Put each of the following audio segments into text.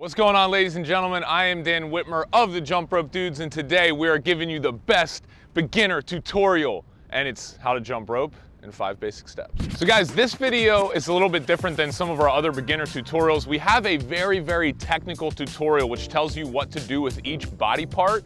What's going on, ladies and gentlemen? I am Dan Whitmer of the Jump Rope Dudes, and today we are giving you the best beginner tutorial, and it's how to jump rope in 5 basic steps. So guys, this video is a little bit different than some of our other beginner tutorials. We have a very technical tutorial which tells you what to do with each body part.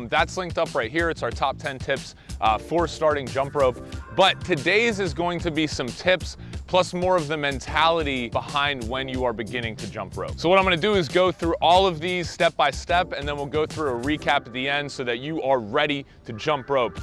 That's linked up right here. It's our top 10 tips for starting jump rope. But today's is going to be some tips plus more of the mentality behind when you are beginning to jump rope. So what I'm gonna do is go through all of these step by step, and then we'll go through a recap at the end so that you are ready to jump rope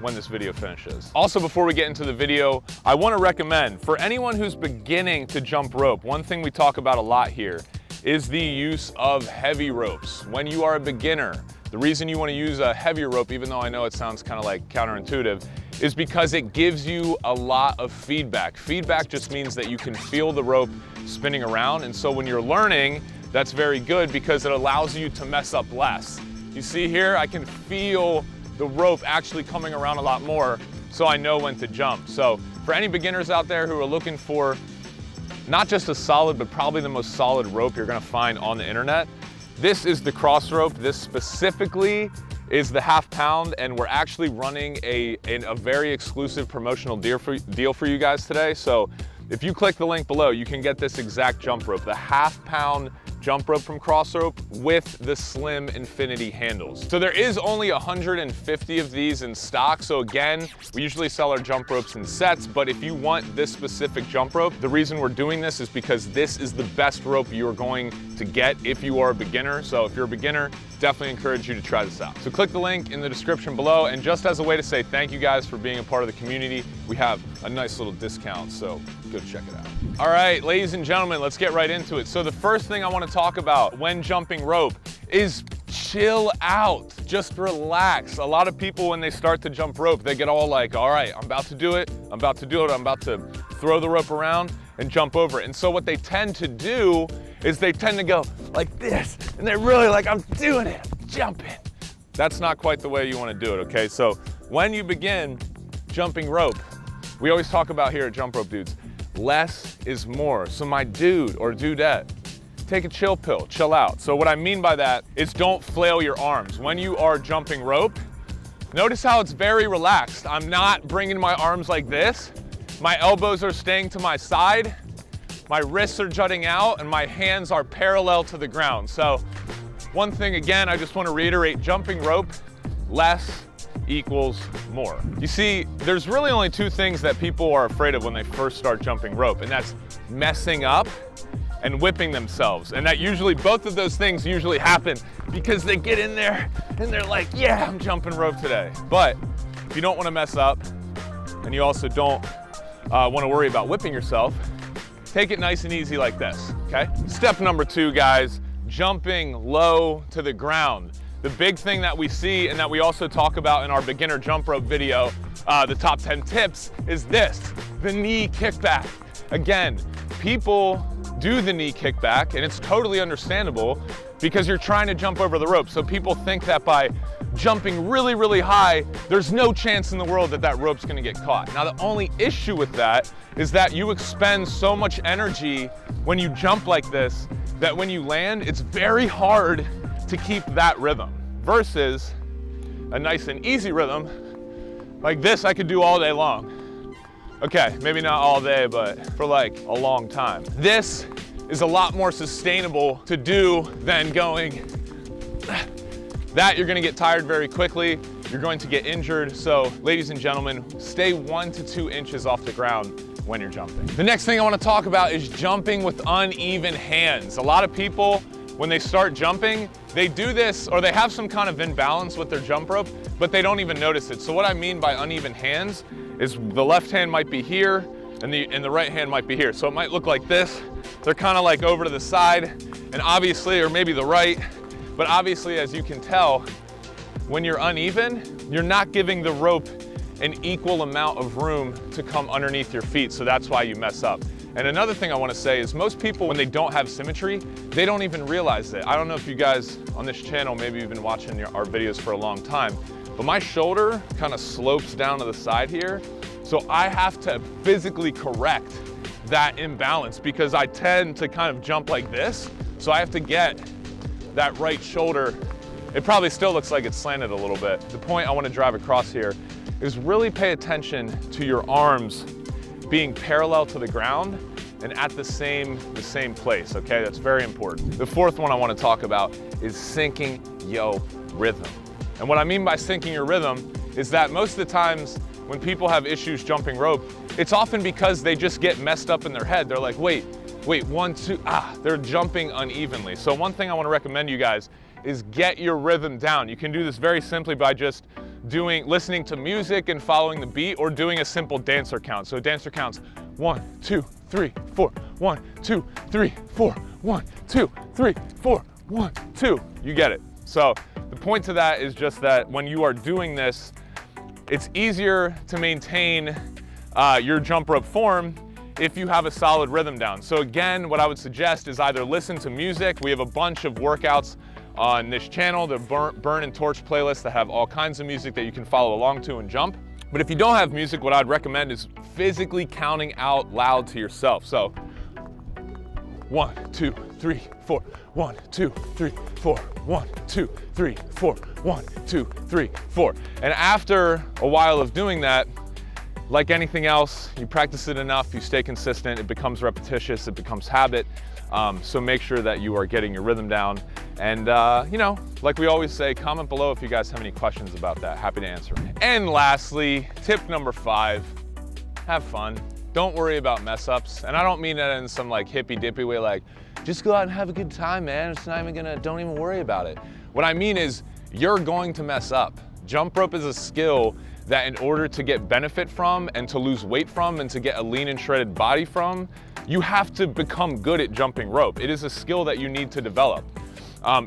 when this video finishes. Also, before we get into the video, I want to recommend for anyone who's beginning to jump rope, one thing we talk about a lot here is the use of heavy ropes. When you are a beginner, the reason you want to use a heavier rope, even though I know it sounds kind of like counterintuitive, is because it gives you a lot of feedback. Feedback just means that you can feel the rope spinning around, and so when you're learning, that's very good because it allows you to mess up less. You see here, I can feel the rope actually coming around a lot more, so I know when to jump. So for any beginners out there who are looking for not just a solid, but probably the most solid rope you're gonna find on the internet, this is the cross rope. This specifically is the 1/2 pound, and we're actually running a very exclusive promotional deal for you guys today. So if you click the link below, you can get this exact jump rope, the 1/2 pound jump rope from Cross Rope with the slim infinity handles. So there is only 150 of these in stock. So again, we usually sell our jump ropes in sets, but if you want this specific jump rope, the reason we're doing this is because this is the best rope you're going to get if you are a beginner. So if you're a beginner, definitely encourage you to try this out. So click the link in the description below, and just as a way to say thank you guys for being a part of the community, we have a nice little discount, so go check it out. All right, ladies and gentlemen, let's get right into it. So the first thing I want to talk about when jumping rope is chill out, just relax. A lot of people, when they start to jump rope, they get all like, all right, I'm about to do it, I'm about to do it, I'm about to throw the rope around and jump over it. And so what they tend to do is they tend to go like this, and they're really like, I'm doing it, I'm jumping. That's not quite the way you want to do it, okay? So when you begin jumping rope, we always talk about here at Jump Rope Dudes, less is more. So my dude or dudette, take a chill pill, chill out. So what I mean by that is don't flail your arms. When you are jumping rope, notice how it's very relaxed. I'm not bringing my arms like this. My elbows are staying to my side. My wrists are jutting out, and my hands are parallel to the ground. So one thing, again, I just want to reiterate, jumping rope, less equals more. You see, there's really only 2 things that people are afraid of when they first start jumping rope, and that's messing up and whipping themselves. And that usually, both of those things usually happen because they get in there and they're like, yeah, I'm jumping rope today. But if you don't want to mess up, and you also don't want to worry about whipping yourself, take it nice and easy like this, okay? Step number 2, guys, jumping low to the ground. The big thing that we see and that we also talk about in our beginner jump rope video, the top 10 tips, is this, the knee kickback. Again, people do the knee kickback, and it's totally understandable because you're trying to jump over the rope. So people think that by jumping really high, there's no chance in the world that that rope's gonna get caught. Now, the only issue with that is that you expend so much energy when you jump like this that when you land, it's very hard to keep that rhythm versus a nice and easy rhythm like this. I could do all day long. Okay, maybe not all day, but for like a long time. This is a lot more sustainable to do than going that. You're gonna get tired very quickly. You're going to get injured. So ladies and gentlemen, stay 1 to 2 inches off the ground when you're jumping. The next thing I want to talk about is jumping with uneven hands. A lot of people, when they start jumping, they do this, or they have some kind of imbalance with their jump rope, but they don't even notice it. So what I mean by uneven hands is the left hand might be here and the right hand might be here. So it might look like this. They're kind of like over to the side, and obviously, or maybe the right, but obviously, as you can tell, when you're uneven, you're not giving the rope an equal amount of room to come underneath your feet. So that's why you mess up. And another thing I want to say is most people, when they don't have symmetry, they don't even realize it. I don't know if you guys on this channel, maybe you've been watching our videos for a long time, but my shoulder kind of slopes down to the side here. So I have to physically correct that imbalance because I tend to kind of jump like this So I have to get that right shoulder. It probably still looks like it's slanted a little bit. The point I want to drive across here is really pay attention to your arms being parallel to the ground and at the same place, okay? That's very important. The fourth one I want to talk about is syncing your rhythm. And what I mean by syncing your rhythm is that most of the times when people have issues jumping rope, it's often because they just get messed up in their head. They're like, wait, 1, 2, they're jumping unevenly. So one thing I want to recommend you guys is get your rhythm down. You can do this very simply by just listening to music and following the beat, or doing a simple dancer count. So dancer counts 1, 2, 3, 4, 1, 2, 3, 4, 1, 2, 3, 4, 1, 2. You get it. So the point to that is just that when you are doing this, it's easier to maintain your jump rope form if you have a solid rhythm down. So again, what I would suggest is either listen to music. We have a bunch of workouts on this channel, the Burn and Torch playlist, that have all kinds of music that you can follow along to and jump. But if you don't have music, what I'd recommend is physically counting out loud to yourself. So 1, 2, 3, 4, 1, 2, 3, 4, 1, 2, 3, 4, 1, 2, 3, 4. And after a while of doing that, like anything else, you practice it enough, you stay consistent, it becomes repetitious, it becomes habit. So make sure that you are getting your rhythm down. And you know, like we always say, comment below if you guys have any questions about that. Happy to answer. And lastly, tip number 5, have fun. Don't worry about mess ups. And I don't mean that in some like hippy dippy way, like, just go out and have a good time, man. It's not even don't even worry about it. What I mean is, you're going to mess up. Jump rope is a skill that in order to get benefit from and to lose weight from and to get a lean and shredded body from, you have to become good at jumping rope. It is a skill that you need to develop.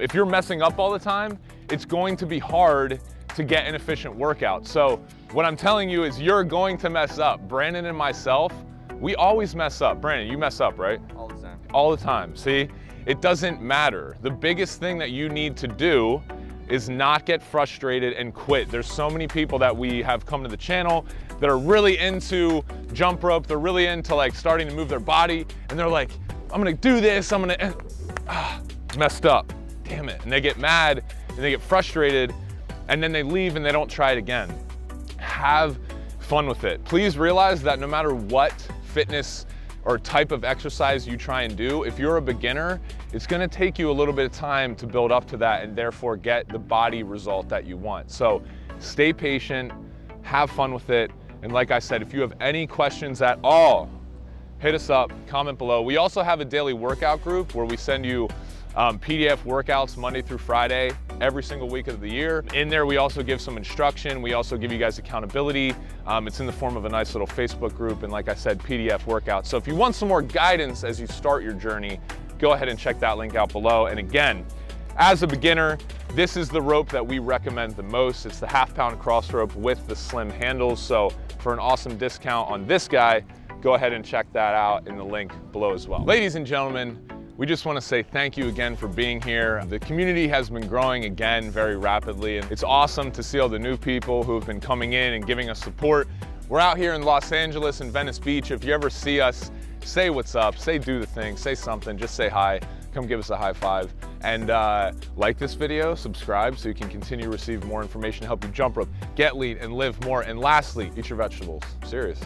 If you're messing up all the time, it's going to be hard to get an efficient workout. So what I'm telling you is you're going to mess up. Brandon and myself, we always mess up. Brandon, you mess up, right? All the time. All the time, see? It doesn't matter. The biggest thing that you need to do is not get frustrated and quit. There's so many people that we have come to the channel that are really into jump rope. They're really into like starting to move their body, and they're like, I'm gonna do this, messed up, damn it. And they get mad and they get frustrated, and then they leave and they don't try it again. Have fun with it. Please realize that no matter what fitness or type of exercise you try and do, if you're a beginner, it's gonna take you a little bit of time to build up to that and therefore get the body result that you want. So stay patient, have fun with it. And like I said, if you have any questions at all, hit us up, comment below. We also have a daily workout group where we send you PDF workouts Monday through Friday, every single week of the year. In there, we also give some instruction. We also give you guys accountability. It's in the form of a nice little Facebook group, and like I said, PDF workouts. So if you want some more guidance as you start your journey, go ahead and check that link out below. And again, as a beginner, this is the rope that we recommend the most. It's the half-pound cross rope with the slim handles. So for an awesome discount on this guy, go ahead and check that out in the link below as well. Ladies and gentlemen, we just want to say thank you again for being here. The community has been growing again very rapidly, and it's awesome to see all the new people who have been coming in and giving us support. We're out here in Los Angeles and Venice Beach. If you ever see us, say what's up, say do the thing, say something, just say hi, come give us a high five. And like this video, subscribe so you can continue to receive more information to help you jump rope, get lean, and live more. And lastly, eat your vegetables. Serious.